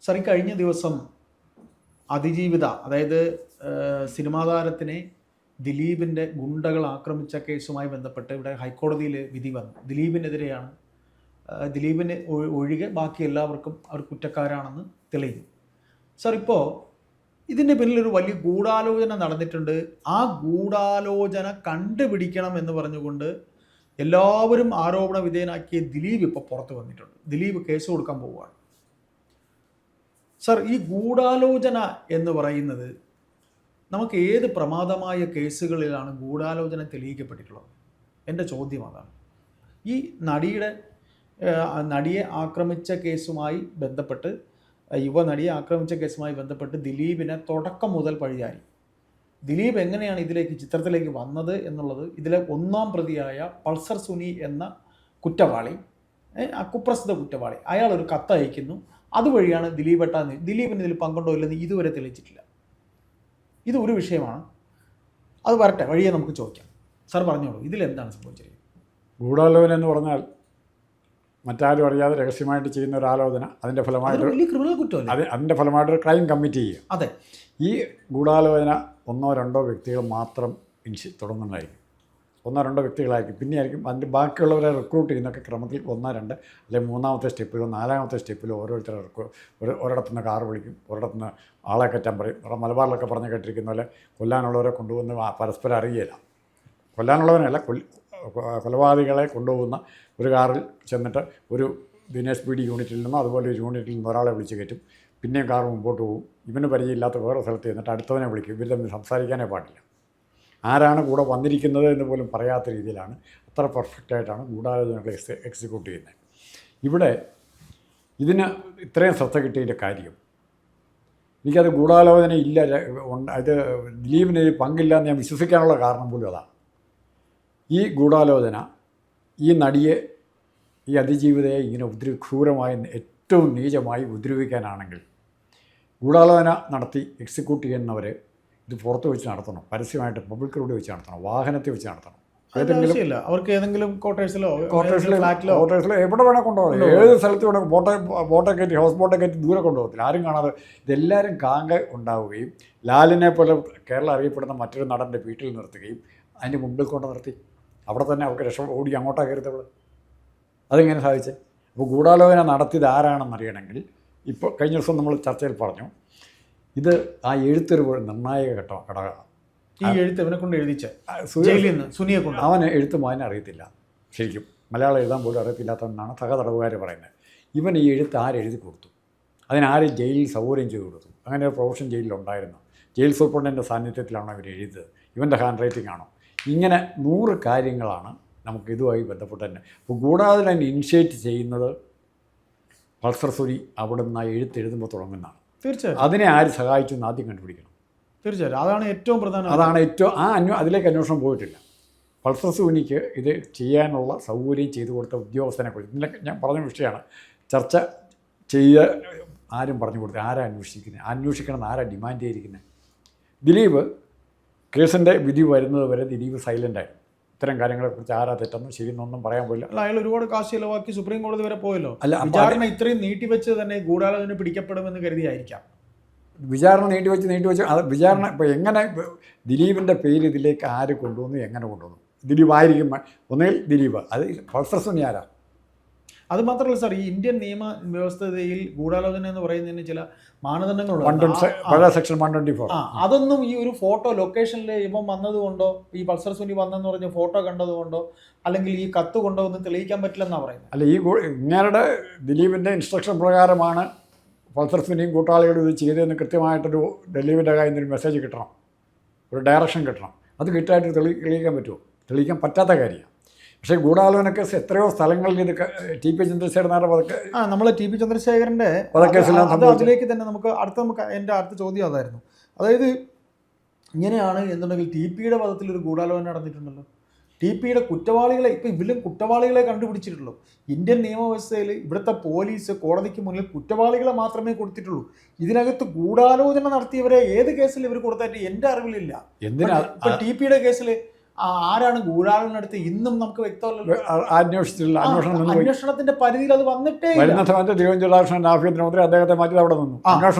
Sir, ഈ കഴിഞ്ഞ ദിവസം അതിജീവിത, അതായത് സിനിമാ താരത്തിനെ ദിലീപിൻ്റെ ഗുണ്ടകൾ ആക്രമിച്ച കേസുമായി ബന്ധപ്പെട്ട് ഇവിടെ ഹൈക്കോടതിയിൽ വിധി വന്നു. ദിലീപിനെതിരെയാണ്. ദിലീപിന് ഒഴികെ ബാക്കി എല്ലാവർക്കും അവർ കുറ്റക്കാരാണെന്ന് തെളിഞ്ഞു. സാർ, ഇപ്പോൾ ഇതിൻ്റെ പിന്നിലൊരു വലിയ ഗൂഢാലോചന നടന്നിട്ടുണ്ട്. ആ ഗൂഢാലോചന കണ്ടുപിടിക്കണം എന്ന് പറഞ്ഞുകൊണ്ട് എല്ലാവരും ആരോപണ വിധേയനാക്കിയ ദിലീപ് ഇപ്പോൾ പുറത്ത് വന്നിട്ടുണ്ട്. ദിലീപ് കേസ് കൊടുക്കാൻ പോവുകയാണ്. സാർ, ഈ ഗൂഢാലോചന എന്ന് പറയുന്നത് നമുക്ക് ഏത് പ്രമാദമായ കേസുകളിലാണ് ഗൂഢാലോചന തെളിയിക്കപ്പെട്ടിട്ടുള്ളത്? എൻ്റെ ചോദ്യം അതാണ്. ഈ നടിയെ ആക്രമിച്ച കേസുമായി ബന്ധപ്പെട്ട്, യുവനടിയെ ആക്രമിച്ച കേസുമായി ബന്ധപ്പെട്ട് ദിലീപിനെ തുടക്കം മുതൽ പഴിചാരി. ദിലീപ് എങ്ങനെയാണ് ചിത്രത്തിലേക്ക് വന്നത് എന്നുള്ളത് ഇതിലെ ഒന്നാം പ്രതിയായ പൾസർ സുനി എന്ന കുറ്റവാളി, കുപ്രസിദ്ധ കുറ്റവാളി, അയാൾ ഒരു കത്ത് അയക്കുന്നു. അതുവഴിയാണ് ദിലീപിന് ഇതിൽ പങ്കുണ്ടോ ഇല്ലെന്ന് ഇതുവരെ തെളിയിച്ചിട്ടില്ല. ഇത് ഒരു വിഷയമാണ്. അത് വരട്ടെ, വഴിയെ നമുക്ക് ചോദിക്കാം. സാർ പറഞ്ഞോളൂ, ഇതിലെന്താണ് സംഭവിച്ചത്? ഗൂഢാലോചന എന്ന് പറഞ്ഞാൽ മറ്റാരും അറിയാതെ രഹസ്യമായിട്ട് ചെയ്യുന്ന ഒരു ആലോചന, അതിൻ്റെ ഫലമായിട്ട് വലിയ ക്രിമിനൽ കുറ്റമല്ലേ? അതിൻ്റെ ഫലമായിട്ടൊരു ക്രൈം കമ്മിറ്റ് ചെയ്യുക. അതെ. ഈ ഗൂഢാലോചന ഒന്നോ രണ്ടോ വ്യക്തികൾ മാത്രം തുടങ്ങുന്നതായിരിക്കും. ഒന്നോ രണ്ടോ വ്യക്തികളായിരിക്കും. പിന്നെ ആയിരിക്കും അതിൻ്റെ ബാക്കിയുള്ളവരെ റിക്രൂട്ട് ചെയ്യുന്നൊക്കെ ക്രമത്തിൽ 1, 2 അല്ലെങ്കിൽ 3ാമത്തെ സ്റ്റെപ്പിലോ 4ാമത്തെ സ്റ്റെപ്പിലോ ഓരോരുത്തരെ ഒരിടത്തുനിന്ന് കാർ വിളിക്കും, ഒരിടത്തുനിന്ന് ആളെ കയറ്റാൻ പറയും. മലബാറിലൊക്കെ പറഞ്ഞ് കേട്ടിരിക്കുന്ന പോലെ കൊല്ലാനുള്ളവരെ കൊണ്ടുപോകുന്ന പരസ്പരം അറിയില്ല. കൊല്ലാനുള്ളവനല്ല, കൊലപാതകളെ കൊണ്ടുപോകുന്ന ഒരു കാറിൽ ചെന്നിട്ട് ഒരു ദിനേശ് പി ഡി യൂണിറ്റിൽ നിന്നോ അതുപോലെ ഒരു യൂണിറ്റിൽ നിന്ന് ഒരാളെ വിളിച്ച് കയറ്റും. പിന്നെയും കാർ മുമ്പോട്ട് പോകും. ഇവന് പരിചയമില്ലാത്ത വേറെ സ്ഥലത്ത് ചെന്നിട്ട് അടുത്തവനെ വിളിക്കും. ഇവർ തമ്മിൽ സംസാരിക്കാനേ പാടില്ല. ആരാണ് കൂടെ വന്നിരിക്കുന്നത് എന്ന് പോലും പറയാത്ത രീതിയിലാണ്, അത്ര പെർഫെക്റ്റായിട്ടാണ് ഗൂഢാലോചനകൾ എക്സിക്യൂട്ട് ചെയ്യുന്നത്. ഇവിടെ ഇതിന് ഇത്രയും ശ്രദ്ധ കിട്ടിയതിൻ്റെ കാര്യം, എനിക്കത് ഗൂഢാലോചന ഇല്ല, അത് ദിലീപിന് പങ്കില്ല എന്ന് ഞാൻ വിശ്വസിക്കാനുള്ള കാരണം പോലും അതാണ്. ഈ ഗൂഢാലോചന ഈ നടിയെ, ഈ അതിജീവിതയെ ഇങ്ങനെ ക്രൂരമായി, ഏറ്റവും നീചമായി ഉപദ്രവിക്കാനാണെങ്കിൽ ഗൂഢാലോചന നടത്തി എക്സിക്യൂട്ട് ചെയ്യുന്നവരെ ഇത് പുറത്ത് വെച്ച് നടത്തണം, പരസ്യമായിട്ട് പബ്ലിക് റോഡ് വെച്ച് നടത്തണം, വാഹനത്തിൽ വെച്ച് നടത്തണം. അവർക്ക് ഏതെങ്കിലും ക്വാർട്ടേഴ്സിലോ എവിടെ വേണേൽ കൊണ്ടുപോകാം. ഏത് സ്ഥലത്ത് വേണം. ബോട്ടെ കയറ്റി, ഹൗസ് ബോട്ടെ കയറ്റി ദൂരെ കൊണ്ടുപോകത്തില്ല, ആരും കാണാതെ. ഇതെല്ലാവരും കാങ്ക ഉണ്ടാവുകയും ലാലിനെ പോലെ കേരളം അറിയപ്പെടുന്ന മറ്റൊരു നടൻ്റെ വീട്ടിൽ നിർത്തുകയും അതിൻ്റെ മുമ്പിൽ കൊണ്ട് നിർത്തി അവിടെ തന്നെ അവർക്ക് ഓടി അങ്ങോട്ടാണ് കയറിയതവൾ. അതെങ്ങനെ സാധിച്ചേ? അപ്പോൾ ഗൂഢാലോചന നടത്തിയത് ആരാണെന്നറിയണമെങ്കിൽ, ഇപ്പോൾ കഴിഞ്ഞ ദിവസം നമ്മൾ ചർച്ചയിൽ പറഞ്ഞു, ഇത് ആ എഴുത്തൊരു നിർണായക ഘടകമാണ്. ഈ എഴുത്ത് ഇവനെ കൊണ്ട് എഴുതിച്ച സുനിയെ കൊണ്ട്, അവന് എഴുത്ത് വായന അറിയത്തില്ല, ശരിക്കും മലയാളം എഴുതാൻ പോലും അറിയത്തില്ലാത്തതെന്നാണ് സഹതടവുകാർ പറയുന്നത്. ഇവൻ ഈ എഴുത്ത് ആരെഴുതി കൊടുത്തു? അതിനാരും ജയിലിൽ സൗകര്യം ചെയ്ത് കൊടുത്തു? അങ്ങനെ ഒരു പ്രൊഫഷൻ ജയിലിലുണ്ടായിരുന്നു. ജയിൽ സൂപ്രണ്ടിൻ്റെ സാന്നിധ്യത്തിലാണോ ഇവർ എഴുതിയത്? ഇവൻ്റെ ഹാൻഡ് റൈറ്റിംഗ് ആണോ? ഇങ്ങനെ 100 കാര്യങ്ങളാണ് നമുക്ക് ഇതുമായി ബന്ധപ്പെട്ട് തന്നെ. അപ്പോൾ കൂടാതെ തന്നെ ഇനിഷ്യേറ്റ് ചെയ്യുന്നത് പൾസർ സുനി അവിടുന്ന് ആ എഴുത്തെഴുതുമ്പോൾ തുടങ്ങുന്നതാണ്. തീർച്ചയായും അതിനെ ആര് സഹായിച്ചു എന്ന് ആദ്യം കണ്ടുപിടിക്കണം. തീർച്ചയായും അതാണ് ഏറ്റവും പ്രധാനം. അതാണ് ഏറ്റവും അതിലേക്ക് അന്വേഷണം പോയിട്ടില്ല. പൾസർ സുനിക്ക് ഇത് ചെയ്യാനുള്ള സൗകര്യം ചെയ്തു കൊടുത്ത ഉദ്യോഗസ്ഥനെ കുറിച്ച് ഇന്നലെ ഞാൻ പറഞ്ഞ വിഷയമാണ്. ചർച്ച ആരും പറഞ്ഞു കൊടുത്തത്, ആരാ അന്വേഷിക്കണം, ആരാ ഡിമാൻഡ് ചെയ്തിരിക്കുന്നത്? ദിലീപ് കേസിൻ്റെ വിധി വരുന്നത് വരെ ദിലീപ് സൈലൻ്റായിരുന്നു. ഇത്തരം കാര്യങ്ങളെക്കുറിച്ച് ആരാ തെറ്റെന്നും ശരിയെന്നൊന്നും പറയാൻ പോയില്ല. അല്ല, അയാൾ ഒരുപാട് കാശ് ചിലവാക്കി സുപ്രീം കോടതി വരെ പോയല്ലോ. അല്ല, വിചാരണ ഇത്രയും നീട്ടിവെച്ച് തന്നെ ഗൂഢാലോചന പിടിക്കപ്പെടുമെന്ന് കരുതിയായിരിക്കാം. വിചാരണ നീട്ടിവെച്ച് അത് വിചാരണ ഇപ്പോൾ എങ്ങനെ ദിലീപിൻ്റെ പേര് ഇതിലേക്ക് ആര് കൊണ്ടുവന്നു, എങ്ങനെ കൊണ്ടുവന്നു? ദിലീപ് ആയിരിക്കും ഒന്നുകിൽ ദിലീപ്, അത് പൾസർ സുനി ആരാ? അത് മാത്രമല്ല സാർ, ഈ ഇന്ത്യൻ നിയമ വ്യവസ്ഥയിൽ ഗൂഢാലോചന എന്ന് പറയുന്നതിന് ചില മാനദണ്ഡങ്ങളുണ്ട്. സെക്ഷൻ 124. അതൊന്നും ഈ ഒരു ഫോട്ടോ ലൊക്കേഷനിൽ ഇവൻ വന്നതുകൊണ്ടോ, ഈ പൾസർ സുനി വന്നെന്ന് പറഞ്ഞ ഫോട്ടോ കണ്ടതുകൊണ്ടോ, അല്ലെങ്കിൽ ഈ കത്ത് കൊണ്ടോ ഒന്നും തെളിയിക്കാൻ പറ്റില്ലെന്നാണ് പറയുന്നത്. അല്ല, ഈ ഇങ്ങനെയുടെ ദിലീപിൻ്റെ ഇൻസ്ട്രക്ഷൻ പ്രകാരമാണ് പൾസർ സുനിയും കൂട്ടാളികളും ഇത് ചെയ്തതെന്ന് കൃത്യമായിട്ടൊരു ദിലീപിൻ്റെ കയ്യിൽ നിന്നൊരു മെസ്സേജ് കിട്ടണം, ഒരു ഡയറക്ഷൻ കിട്ടണം. അത് കിട്ടായിട്ട് തെളിയിക്കാൻ പറ്റുമോ? തെളിയിക്കാൻ പറ്റാത്ത കാര്യമാണ്. പക്ഷേ ഗൂഢാലോചന കേസ് എത്രയോ സ്ഥലങ്ങളിൽ ഇത് ടി.പി. ചന്ദ്രശേഖരനാരുടെ നമ്മൾ ടി.പി. ചന്ദ്രശേഖരൻ്റെ അതിലേക്ക് തന്നെ നമുക്ക് എൻ്റെ അടുത്ത ചോദ്യം അതായിരുന്നു. അതായത് ഇങ്ങനെയാണ് എന്നുണ്ടെങ്കിൽ ടി.പിയുടെ പദത്തിൽ ഒരു ഗൂഢാലോചന നടന്നിട്ടുണ്ടല്ലോ. ടി.പിയുടെ കുറ്റവാളികളെ, ഇപ്പം ഇവരും കുറ്റവാളികളെ കണ്ടുപിടിച്ചിട്ടുള്ളൂ. ഇന്ത്യൻ നിയമവ്യവസ്ഥയിൽ ഇവിടുത്തെ പോലീസ് കോടതിക്ക് മുന്നിൽ കുറ്റവാളികളെ മാത്രമേ കൊടുത്തിട്ടുള്ളൂ. ഇതിനകത്ത് ഗൂഢാലോചന നടത്തിയവരെ ഏത് കേസിൽ ഇവർ കൊടുത്തായിട്ട് എൻ്റെ അറിവിലില്ല. എന്തിനാ ടി.പിയുടെ കേസിൽ ആരാണ് ഗൂഢാലോചന നടത്തി ഇന്നും നമുക്ക് വ്യക്തമല്ലല്ലോ. അന്വേഷിച്ചില്ല, അന്വേഷണം നിന്ന് പോയി. അന്വേഷണത്തിന്റെ പരിധിയിൽ അത് വന്നിട്ടേ ഇല്ല. വരുന്ന സമയത്ത് തിരുവനന്തപുരം ആഭ്യന്തരമന്ത്രി അദ്ദേഹത്തെ മാറ്റി അവിടെ നിന്നു,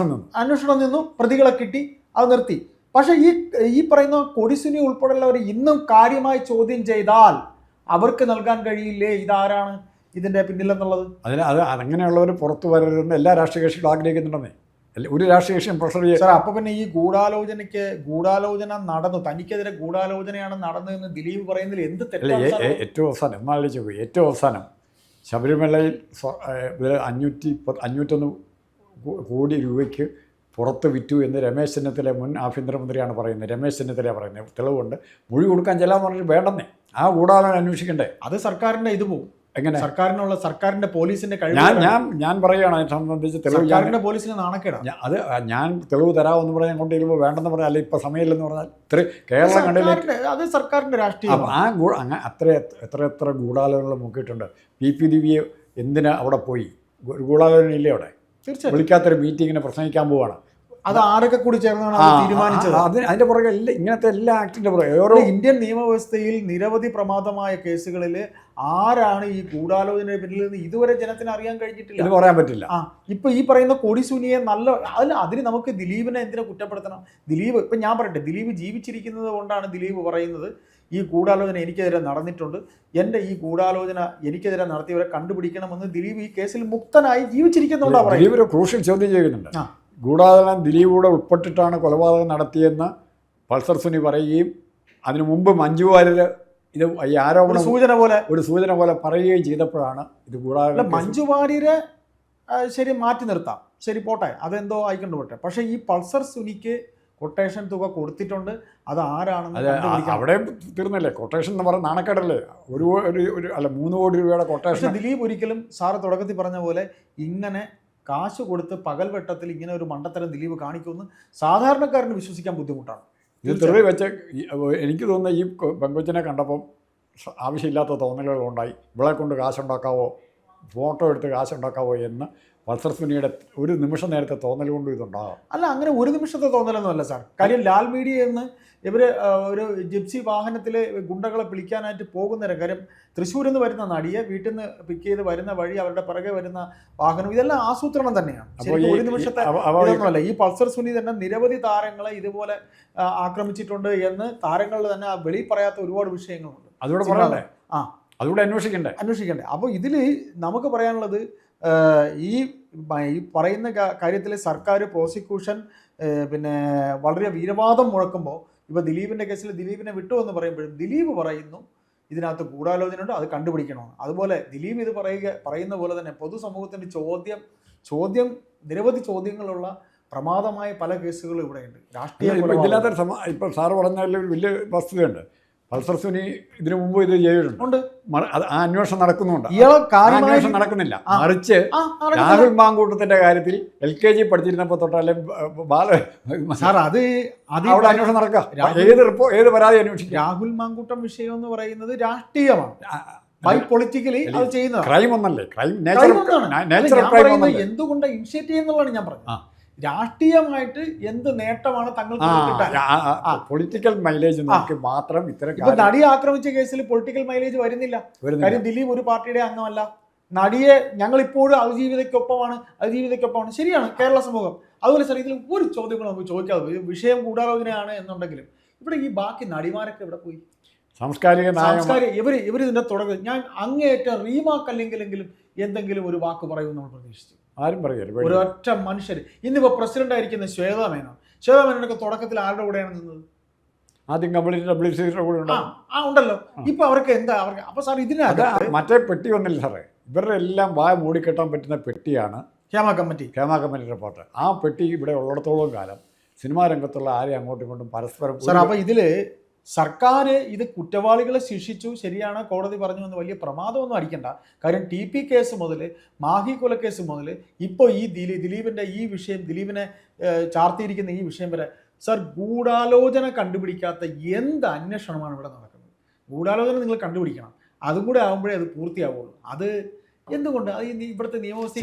അന്വേഷണം നിന്നു, പ്രതികളെ കിട്ടി, അത് നിർത്തി. പക്ഷെ ഈ പറയുന്ന കൊടിസുനി ഉൾപ്പെടെയുള്ളവർ ഇന്നും കാര്യമായി ചോദ്യം ചെയ്താൽ അവർക്ക് നൽകാൻ കഴിയില്ലേ ഇതാരാണ് ഇതിന്റെ പിന്നിലെന്നുള്ളത്? അങ്ങനെയുള്ളവർ പുറത്തു വരരുതെന്ന് എല്ലാ രാഷ്ട്രീയ കക്ഷികളും ആഗ്രഹിക്കുന്നുണ്ടെന്നേ. ഒരു രാഷ്ട്രീയ കക്ഷിയും പ്രഷർ ചെയ്യും. സാർ, അപ്പൊ പിന്നെ ഈ ഗൂഢാലോചന നടന്നു, തനിക്കെതിരെ ഗൂഢാലോചനയാണ് നടന്നതെന്ന് ദിലീപ് പറയുന്നതിൽ എന്ത് തെറ്റല്ല? ഏറ്റവും അവസാനം എന്നാലോചിച്ച് പോയി, ഏറ്റവും അവസാനം ശബരിമലയിൽ 501 കോടി രൂപയ്ക്ക് പുറത്ത് വിറ്റു എന്ന് രമേശ് ചെന്നിത്തല മുൻ ആഭ്യന്തരമന്ത്രിയാണ് പറയുന്നത്. രമേശ് ചെന്നിത്തല പറയുന്നത് തെളിവുണ്ട്. മൊഴി കൊടുക്കാൻ ചെല്ലാന്ന് പറഞ്ഞിട്ട് വേണ്ടെന്നേ. ആ ഗൂഢാലോചന അന്വേഷിക്കണ്ടേ? അത് സർക്കാരിന്റെ ഇത് പോകും. എങ്ങനെ സർക്കാരിന്റെ പോലീസിന്റെ കഴിവ് ഞാൻ പറയുകയാണ് അതിനെ സംബന്ധിച്ച് തെളിവ്. സർക്കാരിന്റെ പോലീസിന് നാണക്കേടാണ്. അത് ഞാൻ തെളിവ് തരാമെന്ന് പറഞ്ഞാൽ കൊണ്ടിരുമ്പോൾ വേണ്ടെന്ന് പറഞ്ഞാൽ അല്ല ഇപ്പം സമയമില്ലെന്ന് പറഞ്ഞാൽ കേരളം കണ്ടില്ലേ? അത് സർക്കാരിന്റെ രാഷ്ട്രീയം. എത്ര ഗൂഢാലോചനകൾ മുക്കിയിട്ടുണ്ട്. PP ദിവ്യെ എന്തിനാ അവിടെ പോയി? ഗൂഢാലോചന ഇല്ലേ അവിടെ? തീർച്ചയായും വിളിക്കാത്തൊരു മീറ്റിങ്ങിന് പ്രസംഗിക്കാൻ പോവാണ്. അത് ആരൊക്കെ കൂടി ചേർന്നാണ് തീരുമാനിച്ചത്? അതിന്റെ പുറകെ ഇങ്ങനത്തെ എല്ലാ ആക്ടിന്റെ പുറകെ ഓരോ ഇന്ത്യൻ നിയമവ്യവസ്ഥയിൽ നിരവധി പ്രമാദമായ കേസുകളിൽ ആരാണ് ഈ ഗൂഢാലോചനയുടെ പിന്നിൽ നിന്ന് ഇതുവരെ ജനത്തിന് അറിയാൻ കഴിഞ്ഞിട്ടില്ല. ഇത് പറയാൻ പറ്റില്ല. ഇപ്പൊ ഈ പറയുന്ന കൊടിസുനിയെ അതിന് നമുക്ക് ദിലീപിനെ എന്തിനാ കുറ്റപ്പെടുത്തണം? ദിലീപ് ഇപ്പൊ ഞാൻ പറയട്ടെ, ദിലീപ് ജീവിച്ചിരിക്കുന്നത് കൊണ്ടാണ് ദിലീപ് പറയുന്നത് ഈ ഗൂഢാലോചന എനിക്കെതിരെ നടന്നിട്ടുണ്ട്, എൻ്റെ ഈ ഗൂഢാലോചന എനിക്കെതിരെ നടത്തിയവരെ കണ്ടുപിടിക്കണമെന്ന്. ദിലീപ് ഈ കേസിൽ മുക്തനായി ജീവിച്ചിരിക്കുന്നുണ്ടാവും. ദിലീപ് ഒരു ക്രൂഷ്യൽ ചോദ്യം ചെയ്യുന്നുണ്ട്. ഗൂഢാലോചന ദിലീപൂടെ ഉൾപ്പെട്ടിട്ടാണ് കൊലപാതകം നടത്തിയെന്ന് പൾസർ സുനി പറയുകയും അതിനു മുമ്പ് മഞ്ജു വാര്യർ ഇത് ഈ ആരോപണ സൂചന പോലെ പറയുകയും ചെയ്തപ്പോഴാണ് ഇത് ഗൂഢാലോചന. മഞ്ജു വാര്യരെ ശരി മാറ്റി നിർത്താം, ശരി പോട്ടെ, അതെന്തോ ആയിക്കൊണ്ട് പോട്ടെ. പക്ഷേ ഈ പൾസർ സുനിക്ക് കൊട്ടേഷൻ തുക കൊടുത്തിട്ടുണ്ട്, അത് ആരാണെന്ന് അവിടെ തീർന്നല്ലേ? കൊട്ടേഷൻ എന്ന് പറഞ്ഞ നാണക്കേടല്ലേ? ഒരു 3 കോടി രൂപയുടെ കൊട്ടേഷൻ. ദിലീപ് ഒരിക്കലും സാറ് തുടക്കത്തിൽ പറഞ്ഞ പോലെ ഇങ്ങനെ കാശ് കൊടുത്ത് പകൽവെട്ടത്തിൽ ഇങ്ങനെ ഒരു മണ്ടത്തരം ദിലീപ് കാണിക്കുമെന്ന് സാധാരണക്കാരന് വിശ്വസിക്കാൻ ബുദ്ധിമുട്ടാണ്. ഇത് തെളിവ് വെച്ച് എനിക്ക് തോന്നുന്ന ഈ പെങ്കൊച്ചിനെ കണ്ടപ്പം ആവശ്യമില്ലാത്ത തോന്നലുകളുണ്ടായി. ഇവളെ കൊണ്ട് കാശുണ്ടാക്കാവോ, ഫോട്ടോ എടുത്ത് കാശുണ്ടാക്കാവോ എന്ന് പൾസർ സുനിയുടെ ഒരു നിമിഷം നേരത്തെ തോന്നൽ കൊണ്ടും ഇതുണ്ടാകാം. അല്ല, അങ്ങനെ ഒരു നിമിഷത്തെ തോന്നലൊന്നുമല്ല സാർ. കാര്യം ലാൽ മീഡിയ എന്ന് ഇവർ ഒരു ജിപ്സി വാഹനത്തിൽ ഗുണ്ടകളെ പിടിക്കാനായിട്ട് പോകുന്നവരെ, കാര്യം തൃശ്ശൂരിൽ നിന്ന് വരുന്ന നടിയെ വീട്ടിൽ നിന്ന് പിക്ക് ചെയ്ത് വരുന്ന വഴി അവരുടെ പിറകെ വരുന്ന വാഹനം, ഇതെല്ലാം ആസൂത്രണം തന്നെയാണ്. ഒരു നിമിഷത്തെ ഇതൊന്നുമല്ല. ഈ പൾസർ സുനി തന്നെ നിരവധി താരങ്ങളെ ഇതുപോലെ ആക്രമിച്ചിട്ടുണ്ട് എന്ന് താരങ്ങളിൽ തന്നെ വെളി പറയാത്ത ഒരുപാട് വിഷയങ്ങളുണ്ട്. അതുകൂടെ പറയണ്ടേ? അതുകൂടെ അന്വേഷിക്കണ്ടേ? അപ്പോൾ ഇതിൽ നമുക്ക് പറയാനുള്ളത്, ഈ പറയുന്ന കാര്യത്തിൽ സർക്കാർ പ്രോസിക്യൂഷൻ പിന്നെ വളരെ വീരവാദം മുഴക്കുമ്പോൾ, ഇപ്പോൾ ദിലീപിൻ്റെ കേസിൽ ദിലീപിനെ വിട്ടു എന്ന് പറയുമ്പോഴും ദിലീപ് പറയുന്നു ഇതിനകത്ത് ഗൂഢാലോചനയുണ്ട്, അത് കണ്ടുപിടിക്കണമെന്ന്. അതുപോലെ ദിലീപ് ഇത് പറയുന്ന പോലെ തന്നെ പൊതുസമൂഹത്തിൻ്റെ ചോദ്യം നിരവധി ചോദ്യങ്ങളുള്ള പ്രമാദമായ പല കേസുകളും ഇവിടെയുണ്ട്. രാഷ്ട്രീയ ഇപ്പോൾ സാറ് പറഞ്ഞാൽ ഒരു വലിയ വസ്തുതയുണ്ട്. പൾസർ സുനി ഇതിനു മുമ്പ് ഇത് ചെയ്തിട്ടുണ്ട്. ആ അന്വേഷണം നടക്കുന്നുണ്ട്. അന്വേഷണം നടക്കുന്നില്ല. മറിച്ച് രാഹുൽ മാങ്കൂട്ടത്തിന്റെ കാര്യത്തിൽ LKG പഠിച്ചിരുന്നപ്പോൾ തൊട്ടല്ലേ അവിടെ അന്വേഷണം നടക്കുക. ഏത് പരാതി അന്വേഷിക്കും? രാഹുൽ മാങ്കൂട്ടം വിഷയം എന്ന് പറയുന്നത് രാഷ്ട്രീയമാണ്, പൊളിറ്റിക്കലി അത് ചെയ്യുന്നത് ക്രൈം ഒന്നല്ലേ? എന്തുകൊണ്ട് ഇനിഷ്യേറ്റ് ചെയ്യുന്നുള്ളതാണ് ഞാൻ പറഞ്ഞത്. രാഷ്ട്രീയമായിട്ട് എന്ത് നേട്ടമാണ് തങ്ങൾക്ക് പൊളിറ്റിക്കൽ മൈലേജ് നോക്കി മാത്രം ഇപ്പൊ നടിയെ ആക്രമിച്ച കേസിൽ പൊളിറ്റിക്കൽ മൈലേജ് വരുന്നില്ല. കാര്യം ദിലീപ് ഒരു പാർട്ടിയുടെ അംഗമല്ല. നടിയെ ഞങ്ങൾ ഇപ്പോഴും അതിജീവിതയ്ക്കൊപ്പമാണ്. ശരിയാണ്, കേരള സമൂഹം. അതുപോലെ സാർ, ഇതിൽ ഒരു ചോദ്യങ്ങൾ നമുക്ക് ചോദിക്കാതെ, വിഷയം ഗൂഢാലോചനയാണ് എന്നുണ്ടെങ്കിലും ഇവിടെ ഈ ബാക്കി നടിമാരൊക്കെ ഇവിടെ പോയി? ഇവർ ഇതിന്റെ തുടക്കം ഞാൻ അങ്ങേയറ്റം റീമാക്കല്ലെങ്കിലും എന്തെങ്കിലും ഒരു വാക്ക് പറയുമെന്ന് നമ്മൾ പ്രതീക്ഷിച്ചു. ആരും പറയരുത്. ഒരൊറ്റ മനുഷ്യർ. ഇന്നിപ്പോൾ പ്രസിഡന്റ് ആയിരിക്കുന്ന ശ്വേതാ മേനോനൊക്കെ തുടക്കത്തിൽ ആരുടെ കൂടെയാണ് നിന്നത്? ആദ്യം ഉണ്ടല്ലോ. ഇപ്പൊ അവർക്ക് എന്താ അപ്പൊ സാർ ഇതിനകത്ത് മറ്റേ പെട്ടി വന്നില്ല സാറേ. ഇവരുടെ എല്ലാം വായ മൂടിക്കെട്ടാൻ പറ്റുന്ന പെട്ടിയാണ് ഹേമ കമ്മിറ്റി റിപ്പോർട്ട്. ആ പെട്ടി ഇവിടെ ഉള്ളിടത്തോളം കാലം സിനിമാ രംഗത്തുള്ള ആരെയും അങ്ങോട്ടും ഇങ്ങോട്ടും പരസ്പരം സാർ. അപ്പൊ ഇതില് സർക്കാർ ഇത് കുറ്റവാളികളെ ശിക്ഷിച്ചു, ശരിയാണ്, കോടതി പറഞ്ഞു എന്ന് വലിയ പ്രമാദമൊന്നും അടിക്കണ്ട. കാര്യം TP കേസ് മുതൽ മാഹി കൊലക്കേസ് മുതൽ ഇപ്പോൾ ഈ ദിലീപിൻ്റെ ഈ വിഷയം, ദിലീപിനെ ചാർത്തിയിരിക്കുന്ന ഈ വിഷയം വരെ സാർ, ഗൂഢാലോചന കണ്ടുപിടിക്കാത്ത എന്ത് അന്വേഷണമാണ് ഇവിടെ നടക്കുന്നത്? ഗൂഢാലോചന നിങ്ങൾ കണ്ടുപിടിക്കണം, അതും കൂടെ ആകുമ്പോഴേ അത് പൂർത്തിയാവുള്ളൂ. അത് എന്തുകൊണ്ട്? അത് ഇവിടുത്തെ നിയമവ്യവസ്ഥ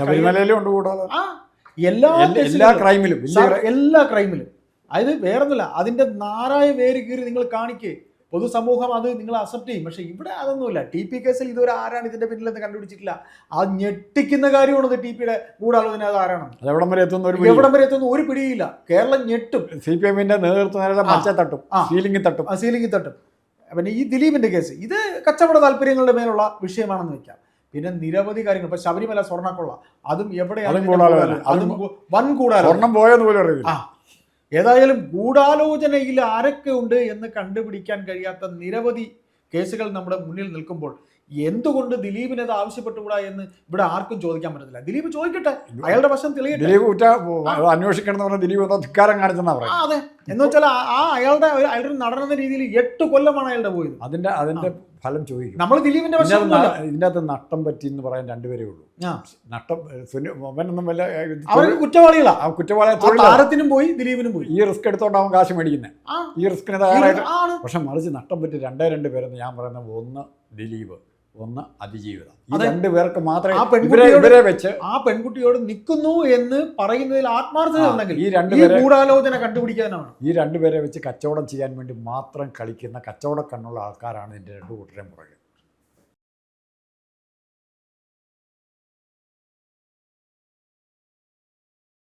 എല്ലാ ക്രൈമിലും അതായത് വേറൊന്നുമില്ല, അതിൻ്റെ നാരായ വേര് കീറി നിങ്ങൾ കാണിക്കേ. പൊതുസമൂഹം അത് നിങ്ങൾ അക്സെപ്റ്റ് ചെയ്യും. പക്ഷേ ഇവിടെ അതൊന്നുമില്ല. ടി പി കേസിൽ ഇതുവരെ ആരാണ് ഇതിൻ്റെ പിന്നിലെന്ന് കണ്ടുപിടിച്ചിട്ടില്ല. ആ ഞെട്ടിക്കുന്ന കാര്യമാണത് ടി പിയുടെ ഗൂഢാലോചന. അത് ആരാണ്, എവിടം വരെ എത്തുന്ന എവിടം വരെ എത്തുന്ന ഒരു പിടിയില്ല. കേരളം ഞെട്ടും. CPM നേതൃത്വം മച്ച തട്ടും, സീലിംഗ് തട്ടും, സീലിംഗ് തട്ടും. പിന്നെ ഈ ദിലീപിൻ്റെ കേസ് ഇത് കച്ചവട താല്പര്യങ്ങളുടെ മേലുള്ള വിഷയമാണെന്ന് വെക്കാം. പിന്നെ നിരവധി കാര്യങ്ങൾ. ഇപ്പൊ ശബരിമല സ്വർണ്ണക്കൊള്ള, അതും എവിടെയാണ് വൻ ഗൂഢാലോചന. സ്വർണം പോയെന്ന് പോലും അറിയില്ല. ഏതായാലും ഗൂഢാലോചനയിൽ ആരൊക്കെ ഉണ്ട് എന്ന് കണ്ടുപിടിക്കാൻ കഴിയാത്ത നിരവധി കേസുകൾ നമ്മുടെ മുന്നിൽ നിൽക്കുമ്പോൾ എന്തുകൊണ്ട് ദിലീപിന് അത് ആവശ്യപ്പെട്ടുകൂടാ എന്ന് ഇവിടെ ആർക്കും ചോദിക്കാൻ പറ്റത്തില്ല. ദിലീപ് ചോദിക്കട്ടെ, അയാളുടെ വശം തെളിയട്ടെ. ദിലീപ് അന്വേഷിക്കണം എന്ന് പറഞ്ഞാൽ ദിലീപ് ധിക്കാരം കാണിച്ചെന്നാ പറയാം. അതെ, എന്ന് വെച്ചാൽ അയാളുടെ നടന്ന രീതിയിൽ 8 കൊല്ലമാണ് അയാളുടെ പോയത്. അതിന്റെ ഫലം ചോദിക്കും. നമ്മൾ ദിലീപിന്റെ വശം ഇതിൻ്റെ അകത്ത് നഷ്ടം പറ്റി എന്ന് പറയാൻ 2 പേരേ ഉള്ളൂ. നഷ്ടം അവനൊന്നും വല്ല അവർക്ക് കുറ്റവാളികളാ. ആ കുറ്റവാളിയെ താരത്തിനും പോയി, ദിലീപിനും പോയി. ഈ റിസ്ക് എടുത്തോണ്ട് അവൻ കാശ് മേടിക്കുന്നത്, ഈ റിസ്കിന് തയ്യാറായിട്ട്. പക്ഷെ മറിച്ച് നഷ്ടം പറ്റി 2 പേരെന്ന് ഞാൻ പറയുന്നത്, ഒന്ന് ദിലീപ്, ഒന്ന് അതിജീവിത. ഈ 2 പേർക്ക് മാത്രമേ ഇവരെ വെച്ച് ആ പെൺകുട്ടിയോട് നിൽക്കുന്നു എന്ന് പറയുന്നതിൽ ആത്മാർത്ഥത ഉണ്ടെങ്കിൽ ഈ 2 പേരെ ഗൂഢാലോചന കണ്ടുപിടിക്കാനാണ്. ഈ 2 പേരെ വെച്ച് കച്ചവടം ചെയ്യാൻ വേണ്ടി മാത്രം കളിക്കുന്ന കച്ചവട കണ്ണുള്ള ആൾക്കാരാണ് ഇതിൻ്റെ 2 കൂട്ടരെയും പുറകെ.